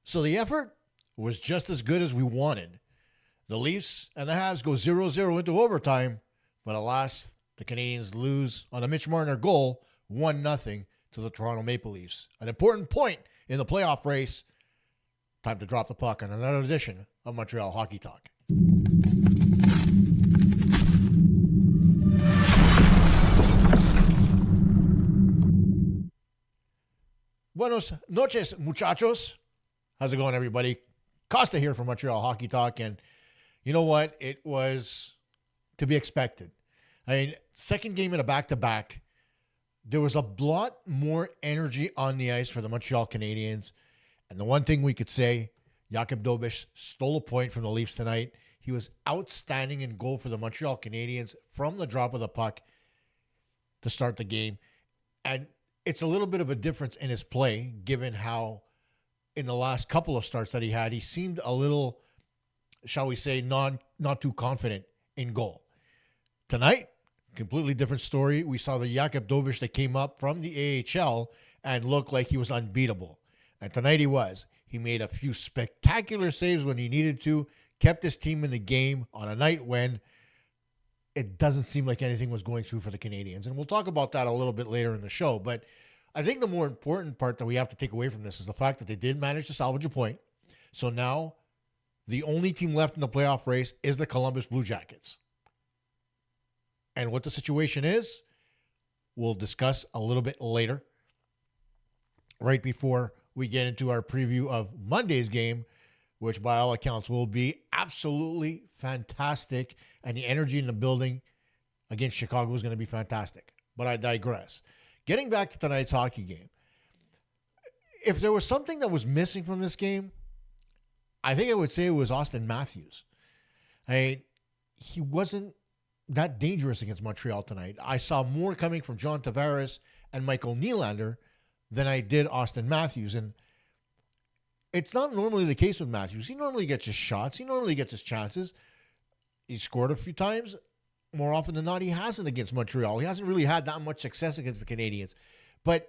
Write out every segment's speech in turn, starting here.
So the effort was just as good as we wanted. The Leafs and the Habs go 0-0 into overtime, but alas, the Canadiens lose on a Mitch Marner goal, 1-0 to the Toronto Maple Leafs. An important point in the playoff race. Time to drop the puck on another edition of Montreal Hockey Talk. Buenos noches, muchachos. How's it going, everybody? Kosta here from Montreal Hockey Talk, and you know what? It was to be expected. I mean, second game in a back-to-back, there was a lot more energy on the ice for the Montreal Canadiens, and the one thing we could say, Jakob Dobes stole a point from the Leafs tonight. He was outstanding in goal for the Montreal Canadiens from the drop of the puck to start the game, and it's a little bit of a difference in his play, given how in the last couple of starts that he had, he seemed a little, shall we say, not too confident in goal. Tonight, completely different story. We saw the Jakob Dobes that came up from the AHL and looked like he was unbeatable. And tonight he was. He made a few spectacular saves when he needed to, kept his team in the game on a night when it doesn't seem like anything was going through for the Canadiens. And we'll talk about that a little bit later in the show. But I think the more important part that we have to take away from this is the fact that they did manage to salvage a point. So now the only team left in the playoff race is the Columbus Blue Jackets. And what the situation is, we'll discuss a little bit later, right before we get into our preview of Monday's game, which by all accounts will be absolutely fantastic. And the energy in the building against Chicago is going to be fantastic. But I digress. Getting back to tonight's hockey game, if there was something that was missing from this game, I think I would say it was Austin Matthews. He wasn't that dangerous against Montreal tonight. I saw more coming from John Tavares and Michael Nylander than I did Austin Matthews. And it's not normally the case with Matthews. He normally gets his shots. He normally gets his chances. He scored a few times. More often than not, he hasn't against Montreal. He hasn't really had that much success against the Canadiens. But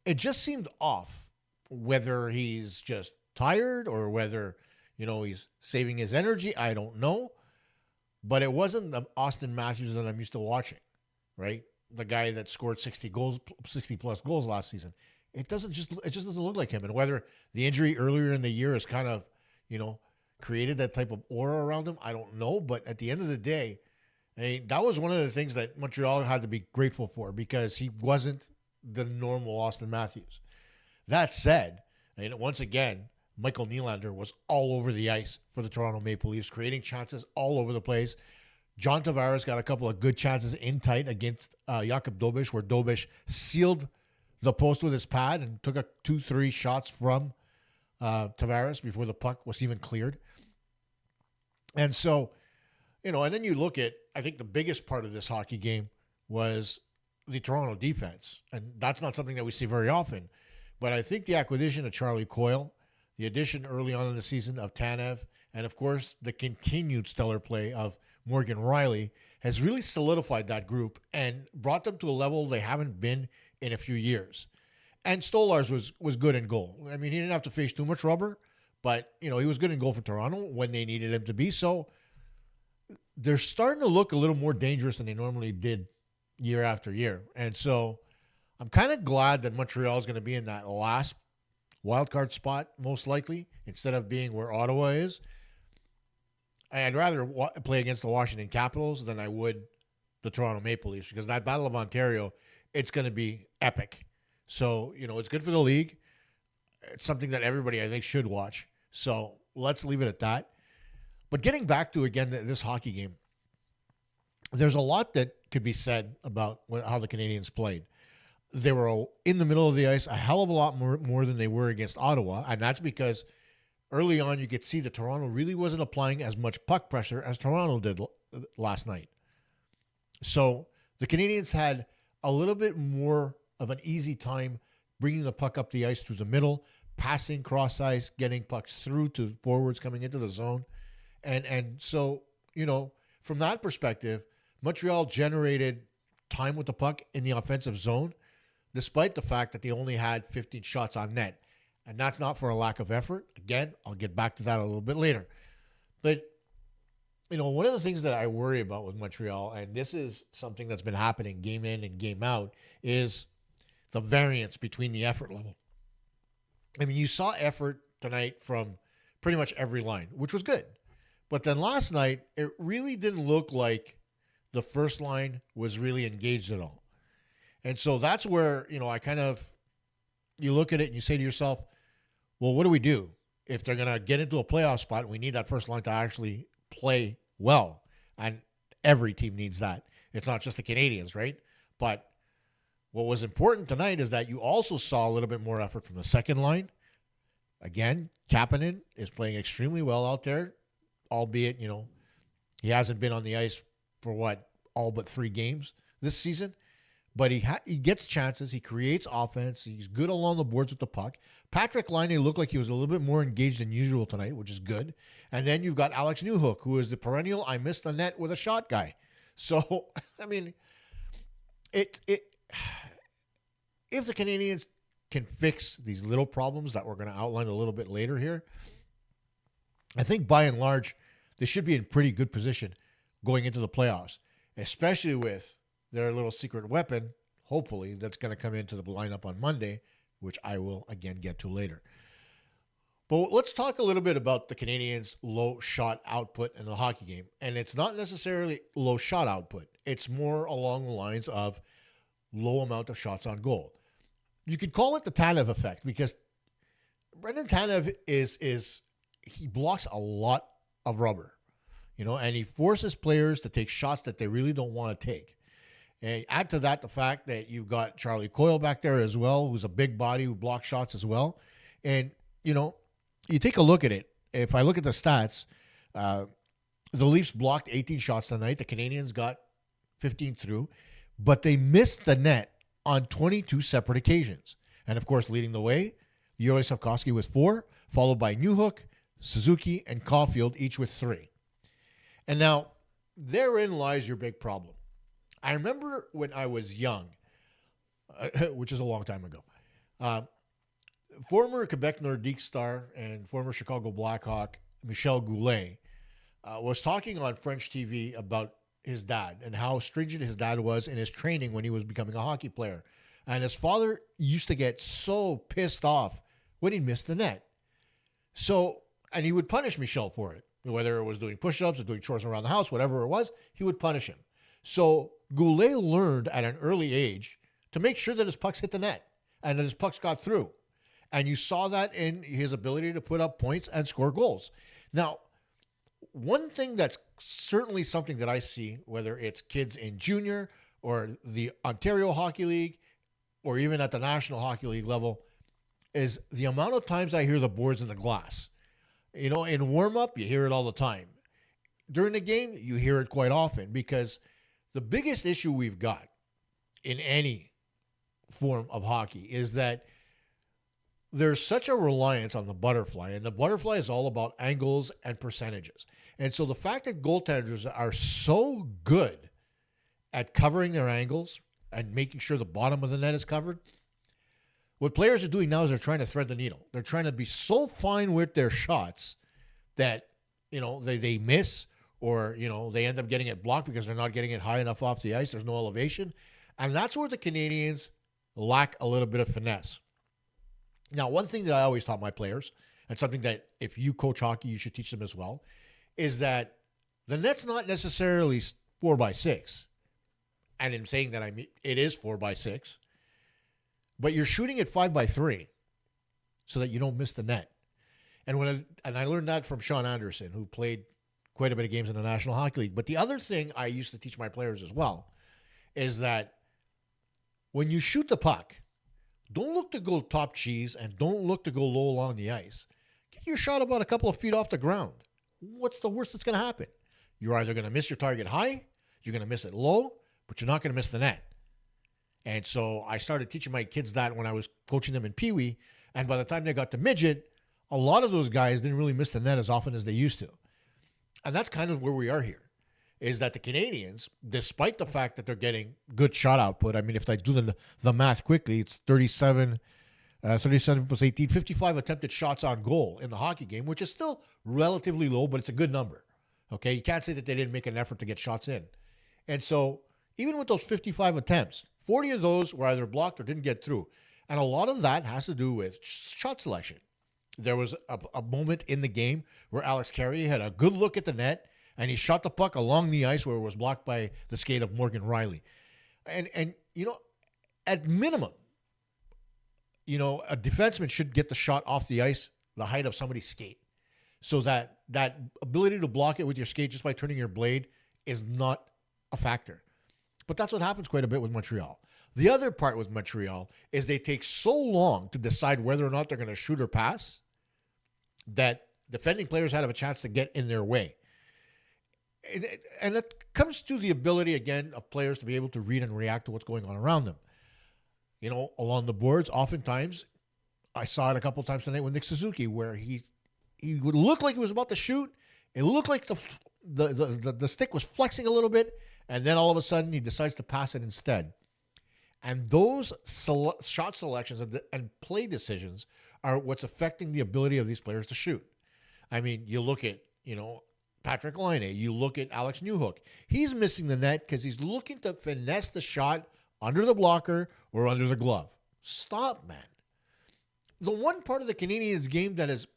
it just seemed off, whether he's just tired or whether, he's saving his energy. I don't know. But it wasn't the Austin Matthews that I'm used to watching, right? The guy that scored 60 plus goals last season. It just doesn't look like him. And whether the injury earlier in the year has kind of, created that type of aura around him, I don't know. But at the end of the day, that was one of the things that Montreal had to be grateful for, because he wasn't the normal Austin Matthews. That said, once again, Michael Nylander was all over the ice for the Toronto Maple Leafs, creating chances all over the place. John Tavares got a couple of good chances in tight against Jakob Dobes, where Dobes sealed the post with his pad and took 2-3 shots from Tavares before the puck was even cleared. And so, and then you look at, I think the biggest part of this hockey game was the Toronto defense. And that's not something that we see very often. But I think the acquisition of Charlie Coyle, the addition early on in the season of Tanev, and of course the continued stellar play of Morgan Rielly has really solidified that group and brought them to a level they haven't been in a few years. And Stolarz was good in goal. I mean, he didn't have to face too much rubber, but, he was good in goal for Toronto when they needed him to be. So they're starting to look a little more dangerous than they normally did year after year. And so I'm kind of glad that Montreal is going to be in that last wildcard spot, most likely, instead of being where Ottawa is. I'd rather play against the Washington Capitals than I would the Toronto Maple Leafs, because that Battle of Ontario, it's going to be epic. So, it's good for the league. It's something that everybody, I think, should watch. So let's leave it at that. But getting back to, again, this hockey game, there's a lot that could be said about how the Canadiens played. They were in the middle of the ice a hell of a lot more than they were against Ottawa, and that's because early on you could see that Toronto really wasn't applying as much puck pressure as Toronto did last night. So the Canadiens had a little bit more of an easy time bringing the puck up the ice through the middle, passing cross ice, getting pucks through to forwards coming into the zone. And so, from that perspective, Montreal generated time with the puck in the offensive zone, despite the fact that they only had 15 shots on net. And that's not for a lack of effort. Again, I'll get back to that a little bit later. But, one of the things that I worry about with Montreal, and this is something that's been happening game in and game out, is the variance between the effort level. I mean, you saw effort tonight from pretty much every line, which was good. But then last night, it really didn't look like the first line was really engaged at all. And so that's where, you look at it and you say to yourself, well, what do we do? If they're going to get into a playoff spot, we need that first line to actually play well. And every team needs that. It's not just the Canadiens, right? But what was important tonight is that you also saw a little bit more effort from the second line. Again, Kapanen is playing extremely well out there, albeit, he hasn't been on the ice for all but 3 games this season. But he gets chances. He creates offense. He's good along the boards with the puck. Patrick Laine looked like he was a little bit more engaged than usual tonight, which is good. And then you've got Alex Newhook, who is the perennial I missed the net with a shot guy. So, I mean, if the Canadiens can fix these little problems that we're going to outline a little bit later here, I think by and large, they should be in pretty good position going into the playoffs, especially with their little secret weapon, hopefully, that's going to come into the lineup on Monday, which I will, again, get to later. But let's talk a little bit about the Canadiens' low shot output in the hockey game. And it's not necessarily low shot output. It's more along the lines of low amount of shots on goal. You could call it the Tanev effect because Brendan Tanev he blocks a lot of rubber, and he forces players to take shots that they really don't want to take. And add to that the fact that you've got Charlie Coyle back there as well, who's a big body who blocks shots as well. And, you take a look at it. If I look at the stats, the Leafs blocked 18 shots tonight. The Canadiens got 15 through, but they missed the net on 22 separate occasions. And, of course, leading the way, Yuri Slavkovsky with 4, followed by Newhook, Suzuki, and Caulfield, each with 3. And now, therein lies your big problem. I remember when I was young, which is a long time ago, former Quebec Nordique star and former Chicago Blackhawk Michel Goulet was talking on French TV about his dad and how stringent his dad was in his training when he was becoming a hockey player. And his father used to get so pissed off when he missed the net. And he would punish Michel for it, whether it was doing push-ups or doing chores around the house, whatever it was, he would punish him. So Goulet learned at an early age to make sure that his pucks hit the net and that his pucks got through. And you saw that in his ability to put up points and score goals. Now, one thing that's certainly something that I see, whether it's kids in junior or the Ontario Hockey League or even at the National Hockey League level, is the amount of times I hear the boards in the glass. In warm-up, you hear it all the time. During the game, you hear it quite often because the biggest issue we've got in any form of hockey is that there's such a reliance on the butterfly, and the butterfly is all about angles and percentages. And so the fact that goaltenders are so good at covering their angles and making sure the bottom of the net is covered, what players are doing now is they're trying to thread the needle. They're trying to be so fine with their shots that, they miss or, they end up getting it blocked because they're not getting it high enough off the ice. There's no elevation. And that's where the Canadiens lack a little bit of finesse. Now, one thing that I always taught my players, and something that if you coach hockey, you should teach them as well, is that the net's not necessarily 4x6. And in saying that, I mean, it is 4x6. But you're shooting at 5x3 so that you don't miss the net. And I learned that from Sean Anderson, who played quite a bit of games in the National Hockey League. But the other thing I used to teach my players as well is that when you shoot the puck, don't look to go top cheese and don't look to go low along the ice. Get your shot about a couple of feet off the ground. What's the worst that's going to happen? You're either going to miss your target high, you're going to miss it low, but you're not going to miss the net. And so I started teaching my kids that when I was coaching them in Pee Wee. And by the time they got to midget, a lot of those guys didn't really miss the net as often as they used to. And that's kind of where we are here, is that the Canadiens, despite the fact that they're getting good shot output, I mean, if I do the math quickly, it's 37 37 plus 18, 55 attempted shots on goal in the hockey game, which is still relatively low, but it's a good number. Okay, you can't say that they didn't make an effort to get shots in. And so even with those 55 attempts, 40 of those were either blocked or didn't get through. And a lot of that has to do with shot selection. There was a moment in the game where Alex Carrier had a good look at the net, and he shot the puck along the ice where it was blocked by the skate of Morgan Riley. And you know, at minimum, you know, a defenseman should get the shot off the ice the height of somebody's skate, so that ability to block it with your skate just by turning your blade is not a factor. But that's what happens quite a bit with Montreal. The other part with Montreal is they take so long to decide whether or not they're going to shoot or pass that defending players have a chance to get in their way. And it comes to the ability, again, of players to be able to read and react to what's going on around them. You know, along the boards, oftentimes, I saw it a couple times tonight with Nick Suzuki, where he would look like he was about to shoot. It looked like the stick was flexing a little bit, and then all of a sudden he decides to pass it instead. And those shot selections and play decisions are what's affecting the ability of these players to shoot. I mean, you look at, you know, Patrick Laine, you look at Alex Newhook. He's missing the net because he's looking to finesse the shot under the blocker or under the glove. Stop, man. The one part of the Canadiens game that has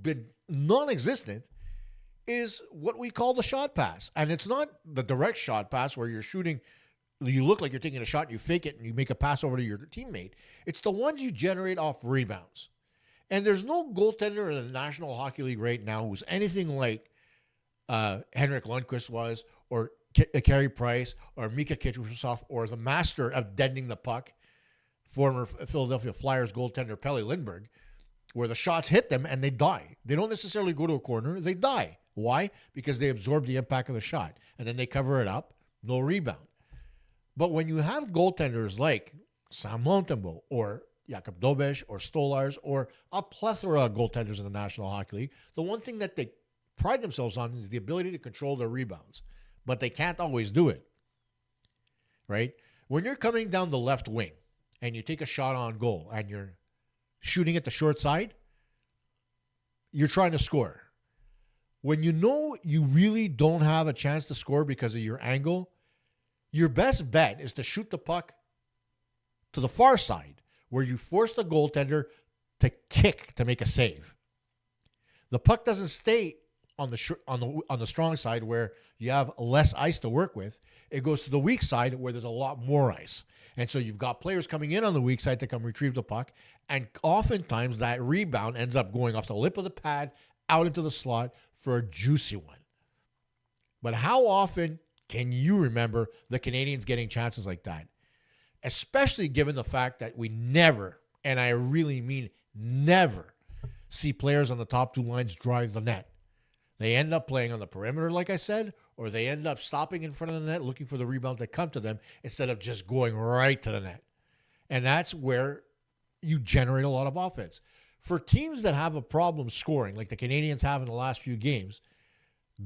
been non-existent is what we call the shot pass. And it's not the direct shot pass where you're shooting, you look like you're taking a shot, you fake it, and you make a pass over to your teammate. It's the ones you generate off rebounds. And there's no goaltender in the National Hockey League right now who's anything like Henrik Lundqvist was, or Carey Price, or Mika Kitchev, or the master of deadening the puck, former Philadelphia Flyers goaltender Pelle Lindbergh, where the shots hit them and they die. They don't necessarily go to a corner, they die. Why? Because they absorb the impact of the shot, and then they cover it up, no rebound. But when you have goaltenders like Sam Montembeault, or Jakob Dobes, or Stolars, or a plethora of goaltenders in the National Hockey League, the one thing that they pride themselves on is the ability to control their rebounds. But they can't always do it, right? When you're coming down the left wing and you take a shot on goal and you're shooting at the short side, you're trying to score. When you know you really don't have a chance to score because of your angle, your best bet is to shoot the puck to the far side where you force the goaltender to kick to make a save. The puck doesn't stay on the strong side where you have less ice to work with. It goes to the weak side where there's a lot more ice. And so you've got players coming in on the weak side to come retrieve the puck. And oftentimes that rebound ends up going off the lip of the pad out into the slot for a juicy one. But how often can you remember the Canadiens getting chances like that? Especially given the fact that we never, and I really mean never, see players on the top two lines drive the net. They end up playing on the perimeter, like I said, or they end up stopping in front of the net looking for the rebound to come to them instead of just going right to the net. And that's where you generate a lot of offense. For teams that have a problem scoring, like the Canadiens have in the last few games,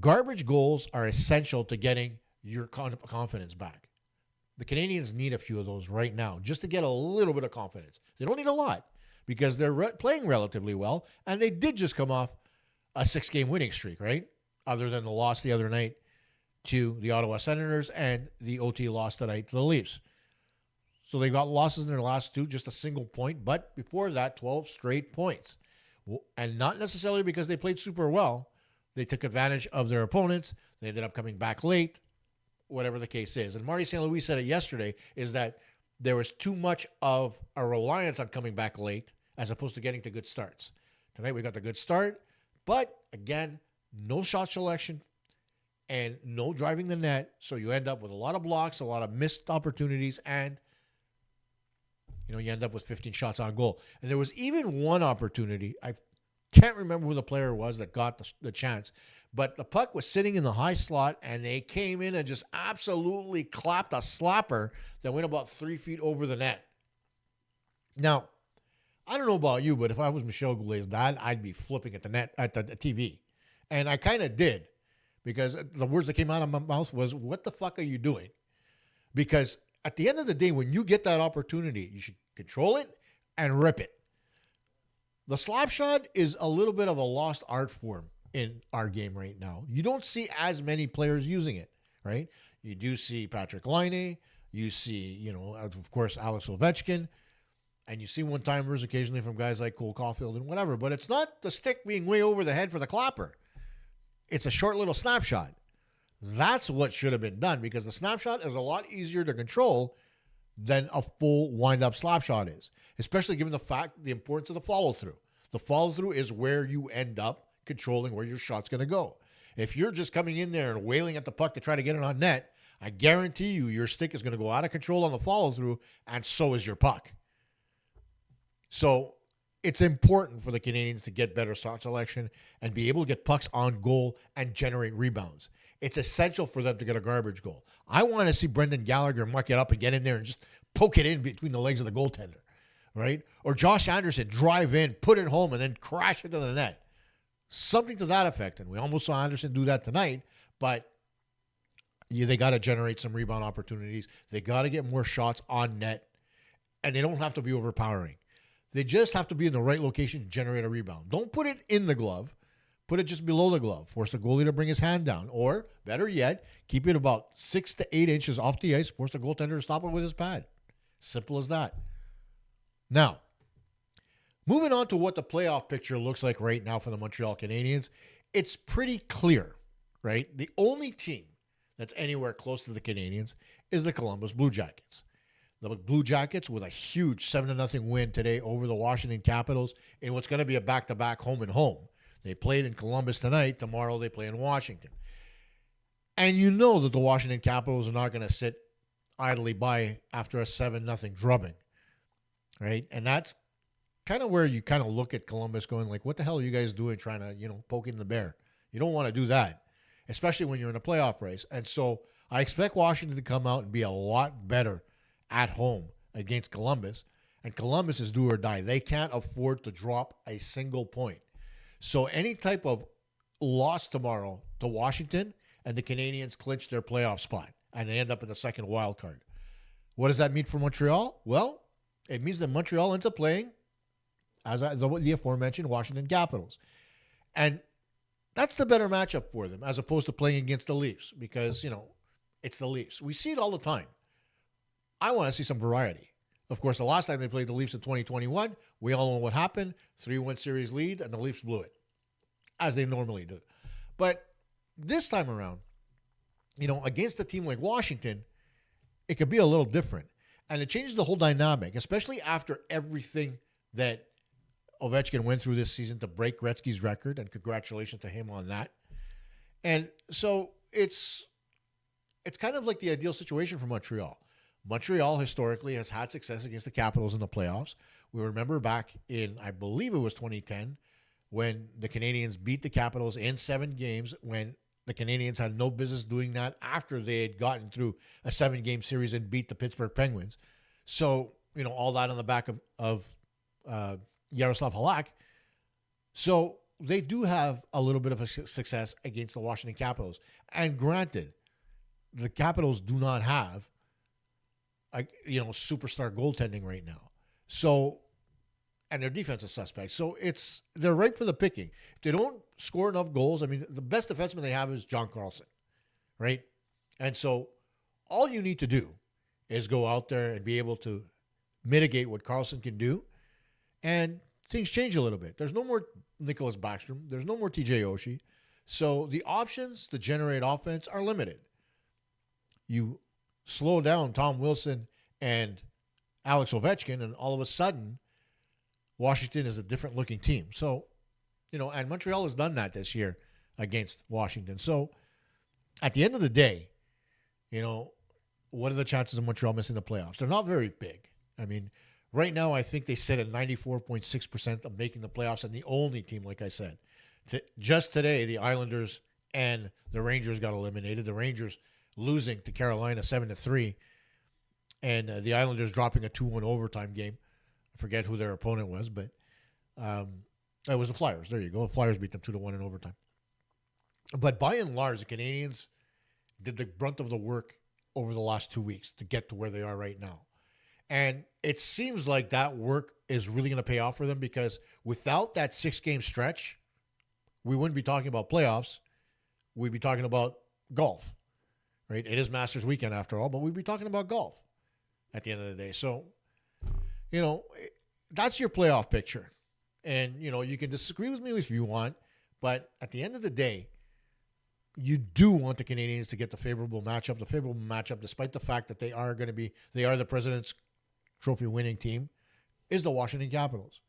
garbage goals are essential to getting your confidence back. The Canadiens need a few of those right now just to get a little bit of confidence. They don't need a lot because they're playing relatively well, and they did just come off a 6-game winning streak, right? Other than the loss the other night to the Ottawa Senators and the OT loss tonight to the Leafs. So they got losses in their last two, just a single point. But before that, 12 straight points. And not necessarily because they played super well. They took advantage of their opponents. They ended up coming back late, whatever the case is. And Marty St. Louis said it yesterday, is that there was too much of a reliance on coming back late as opposed to getting to good starts. Tonight we got the good start. But, again, no shot selection and no driving the net. So you end up with a lot of blocks, a lot of missed opportunities, and, you end up with 15 shots on goal. And there was even one opportunity. I can't remember who the player was that got the chance. But the puck was sitting in the high slot, and they came in and just absolutely clapped a slapper that went about 3 feet over the net. Now, I don't know about you, but if I was Michel Goulet's dad, I'd be flipping at the net, at the TV. And I kind of did, because the words that came out of my mouth was, what the fuck are you doing? Because at the end of the day, when you get that opportunity, you should control it and rip it. The slap shot is a little bit of a lost art form in our game right now. You don't see as many players using it, right? You do see Patrick Laine. You see, of course, Alex Ovechkin. And you see one-timers occasionally from guys like Cole Caulfield and whatever. But it's not the stick being way over the head for the clapper. It's a short little snapshot. That's what should have been done because the snapshot is a lot easier to control than a full wind-up slap shot is, especially given the importance of the follow-through. The follow-through is where you end up controlling where your shot's going to go. If you're just coming in there and wailing at the puck to try to get it on net, I guarantee you your stick is going to go out of control on the follow-through, and so is your puck. So it's important for the Canadiens to get better shot selection and be able to get pucks on goal and generate rebounds. It's essential for them to get a garbage goal. I want to see Brendan Gallagher muck it up and get in there and just poke it in between the legs of the goaltender, right? Or Josh Anderson drive in, put it home, and then crash into the net. Something to that effect. And we almost saw Anderson do that tonight, but they got to generate some rebound opportunities. They got to get more shots on net, and they don't have to be overpowering. They just have to be in the right location to generate a rebound. Don't put it in the glove. Put it just below the glove. Force the goalie to bring his hand down. Or, better yet, keep it about 6 to 8 inches off the ice. Force the goaltender to stop it with his pad. Simple as that. Now, moving on to what the playoff picture looks like right now for the Montreal Canadiens, it's pretty clear, right? The only team that's anywhere close to the Canadiens is the Columbus Blue Jackets. The Blue Jackets with a huge 7-0 win today over the Washington Capitals in what's going to be a back-to-back home and home. They played in Columbus tonight. Tomorrow they play in Washington. And you know that the Washington Capitals are not going to sit idly by after a 7-0 drubbing, right? And that's kind of where you kind of look at Columbus going like, what the hell are you guys doing trying to, poking the bear? You don't want to do that, especially when you're in a playoff race. And so I expect Washington to come out and be a lot better at home against Columbus. And Columbus is do or die. They can't afford to drop a single point. So any type of loss tomorrow to Washington and the Canadiens clinch their playoff spot and they end up in the second wild card. What does that mean for Montreal? Well, it means that Montreal ends up playing as the aforementioned Washington Capitals. And that's the better matchup for them as opposed to playing against the Leafs because, it's the Leafs. We see it all the time. I want to see some variety. Of course, the last time they played the Leafs in 2021, we all know what happened. 3-1 series lead, and the Leafs blew it, as they normally do. But this time around, against a team like Washington, it could be a little different. And it changes the whole dynamic, especially after everything that Ovechkin went through this season to break Gretzky's record, and congratulations to him on that. And so it's kind of like the ideal situation for Montreal. Montreal historically has had success against the Capitals in the playoffs. We remember back in, I believe it was 2010, when the Canadiens beat the Capitals in 7 games, when the Canadiens had no business doing that after they had gotten through a 7-game series and beat the Pittsburgh Penguins. So, all that on the back of Yaroslav Halak. So they do have a little bit of a success against the Washington Capitals. And granted, the Capitals do not have superstar goaltending right now. So, and their defense is suspect. So they're right for the picking. If they don't score enough goals, the best defenseman they have is John Carlson, right? And so all you need to do is go out there and be able to mitigate what Carlson can do. And things change a little bit. There's no more Nicholas Backstrom. There's no more TJ Oshie. So the options to generate offense are limited. You slow down Tom Wilson and Alex Ovechkin, and all of a sudden, Washington is a different looking team. So, and Montreal has done that this year against Washington. So, at the end of the day, what are the chances of Montreal missing the playoffs? They're not very big. Right now, I think they sit at 94.6% of making the playoffs, and the only team, like I said. Just today, the Islanders and the Rangers got eliminated. The Rangers losing to Carolina 7-3, and the Islanders dropping a 2-1 overtime game. I forget who their opponent was, but it was the Flyers. There you go. The Flyers beat them 2-1 in overtime. But by and large, the Canadiens did the brunt of the work over the last 2 weeks to get to where they are right now. And it seems like that work is really going to pay off for them, because without that 6-game stretch, we wouldn't be talking about playoffs. We'd be talking about golf, right? It is Masters weekend after all, but we'd be talking about golf at the end of the day. So, that's your playoff picture. And, you can disagree with me if you want, but at the end of the day, you do want the Canadiens to get the favorable matchup. The favorable matchup, despite the fact that they are the President's Trophy winning team, is the Washington Capitals.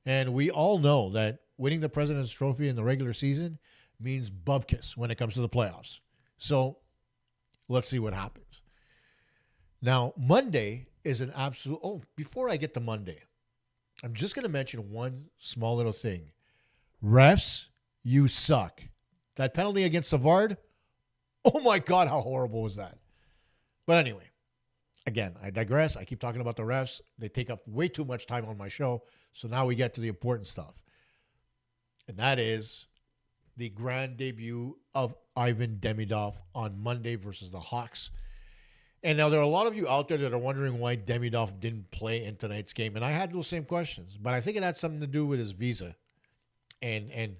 And we all know that winning the President's Trophy in the regular season means bupkis when it comes to the playoffs. So let's see what happens. Now, Monday is an absolute... Oh, before I get to Monday, I'm just going to mention one small little thing. Refs, you suck. That penalty against Savard, oh my God, how horrible was that? But anyway, again, I digress. I keep talking about the refs. They take up way too much time on my show. So now we get to the important stuff. And that is the grand debut of Ivan Demidov on Monday versus the Hawks. And now there are a lot of you out there that are wondering why Demidov didn't play in tonight's game. And I had those same questions. But I think it had something to do with his visa and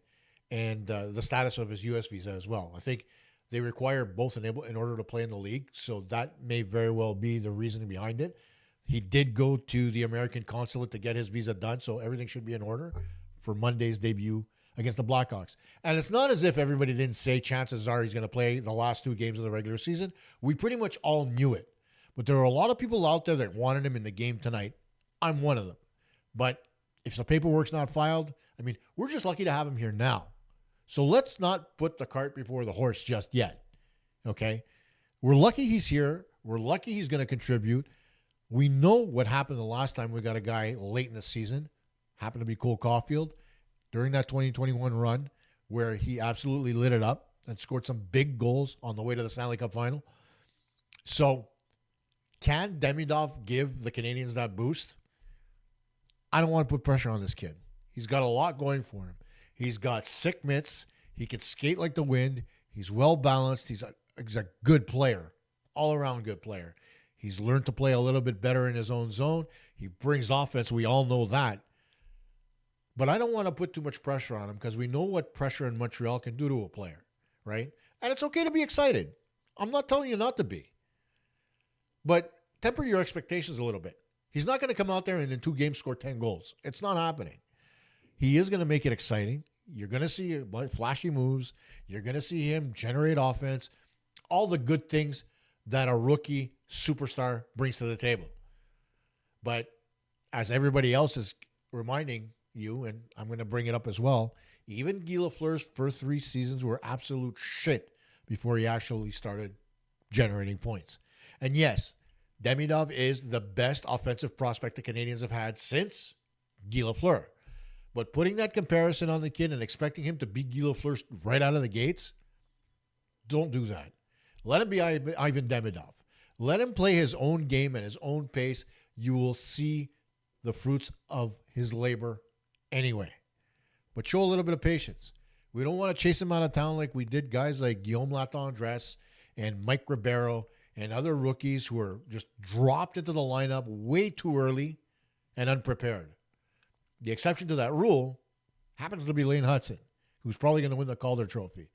the status of his U.S. visa as well. I think they require both in order to play in the league. So that may very well be the reasoning behind it. He did go to the American consulate to get his visa done, so everything should be in order for Monday's debut against the Blackhawks. And it's not as if everybody didn't say chances are he's going to play the last 2 games of the regular season. We pretty much all knew it. But there are a lot of people out there that wanted him in the game tonight. I'm one of them. But if the paperwork's not filed, we're just lucky to have him here now. So let's not put the cart before the horse just yet, okay? We're lucky he's here. We're lucky he's going to contribute. We know what happened the last time we got a guy late in the season. Happened to be Cole Caulfield during that 2021 run where he absolutely lit it up and scored some big goals on the way to the Stanley Cup final. So can Demidov give the Canadiens that boost? I don't want to put pressure on this kid. He's got a lot going for him. He's got sick mitts. He can skate like the wind. He's well balanced. He's a good player, all around good player. He's learned to play a little bit better in his own zone. He brings offense. We all know that. But I don't want to put too much pressure on him because we know what pressure in Montreal can do to a player, right? And it's okay to be excited. I'm not telling you not to be. But temper your expectations a little bit. He's not going to come out there and in 2 games score 10 goals. It's not happening. He is going to make it exciting. You're going to see flashy moves. You're going to see him generate offense. All the good things that a rookie superstar brings to the table. But as everybody else is reminding you, and I'm going to bring it up as well, even Guy Lafleur's first 3 seasons were absolute shit before he actually started generating points. And yes, Demidov is the best offensive prospect the Canadiens have had since Guy Lafleur. But putting that comparison on the kid and expecting him to beat Guy Lafleur right out of the gates, don't do that. Let him be Ivan Demidov. Let him play his own game at his own pace. You will see the fruits of his labor anyway. But show a little bit of patience. We don't want to chase him out of town like we did guys like Guillaume Latendresse and Mike Ribeiro and other rookies who are just dropped into the lineup way too early and unprepared. The exception to that rule happens to be Lane Hudson, who's probably going to win the Calder Trophy.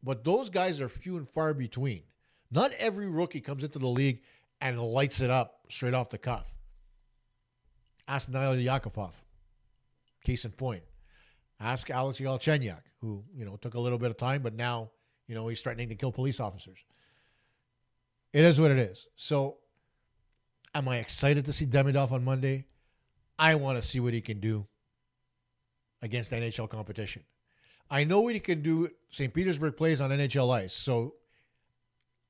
But those guys are few and far between. Not every rookie comes into the league and lights it up straight off the cuff. Ask Nail Yakupov, case in point. Ask Alex Galchenyuk, who, took a little bit of time, but now, he's threatening to kill police officers. It is what it is. So, am I excited to see Demidov on Monday? I want to see what he can do against NHL competition. I know what he can do. St. Petersburg plays on NHL ice, so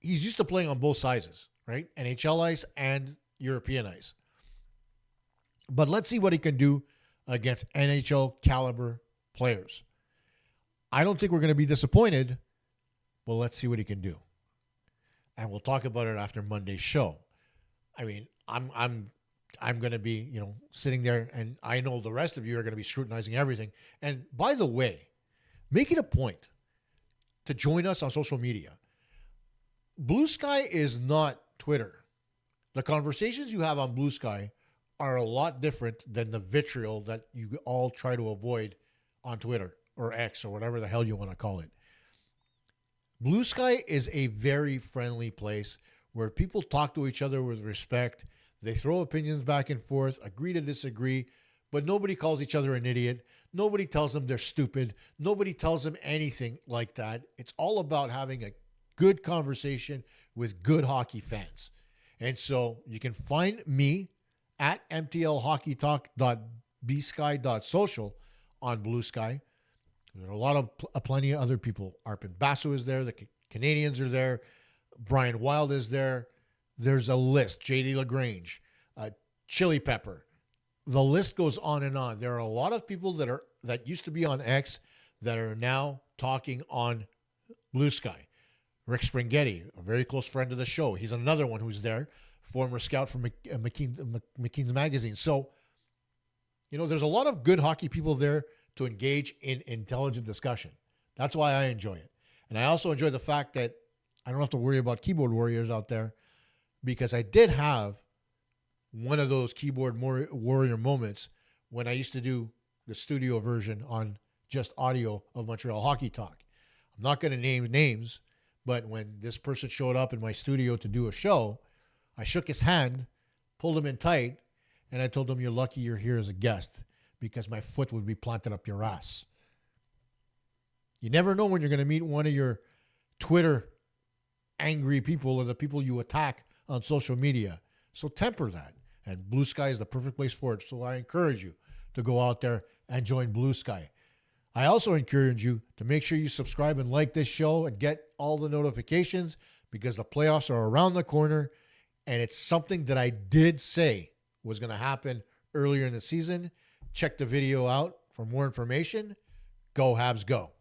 he's used to playing on both sizes, right? NHL ice and European ice. But let's see what he can do against NHL caliber players. I don't think we're going to be disappointed, but let's see what he can do. And we'll talk about it after Monday's show. I'm going to be, sitting there, and I know the rest of you are going to be scrutinizing everything. And by the way, make it a point to join us on social media. Blue Sky is not Twitter. The conversations you have on Blue Sky are a lot different than the vitriol that you all try to avoid on Twitter or X or whatever the hell you want to call it. Blue Sky is a very friendly place where people talk to each other with respect. They throw opinions back and forth, agree to disagree, but nobody calls each other an idiot. Nobody tells them they're stupid. Nobody tells them anything like that. It's all about having a good conversation with good hockey fans. And so you can find me at mtlhockeytalk.bsky.social on Blue Sky. There are a lot of plenty of other people. Arpin Basu is there. The Canadians are there. Brian Wild is there. There's a list. JD LaGrange, Chili Pepper. The list goes on and on. There are a lot of people that used to be on X that are now talking on Blue Sky. Rick Springhetti, a very close friend of the show. He's another one who's there, former scout from McKean's Magazine. So, there's a lot of good hockey people there to engage in intelligent discussion. That's why I enjoy it. And I also enjoy the fact that I don't have to worry about keyboard warriors out there, because I did have one of those keyboard warrior moments when I used to do the studio version on just audio of Montreal Hockey Talk. I'm not going to name names, but when this person showed up in my studio to do a show, I shook his hand, pulled him in tight, and I told him, "You're lucky you're here as a guest, because my foot would be planted up your ass." You never know when you're going to meet one of your Twitter angry people or the people you attack on social media. So temper that. And Blue Sky is the perfect place for it. So I encourage you to go out there and join Blue Sky. I also encourage you to make sure you subscribe and like this show and get all the notifications, because the playoffs are around the corner, and it's something that I did say was going to happen earlier in the season. Check the video out for more information. Go Habs, go.